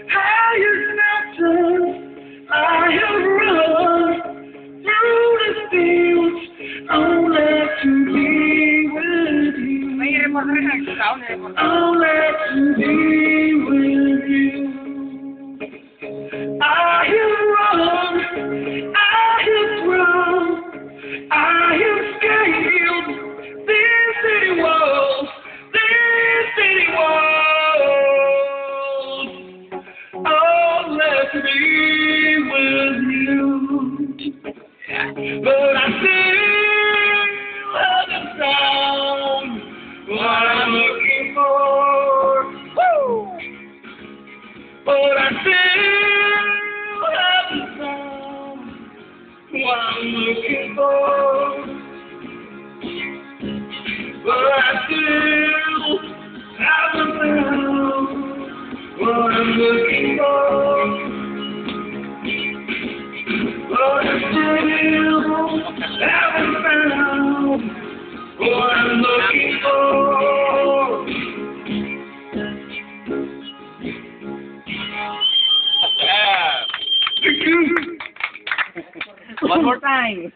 How you mountains I have run through the fields only to be with you. Only to be with you. I have run, I have run, I have scaled these city walls, only to be with you. But I still haven't found what I'm looking for. Woo! But I still haven't found what I'm looking for. But I still haven't found what I'm looking for. But I still haven't found what I'm looking for. One more time.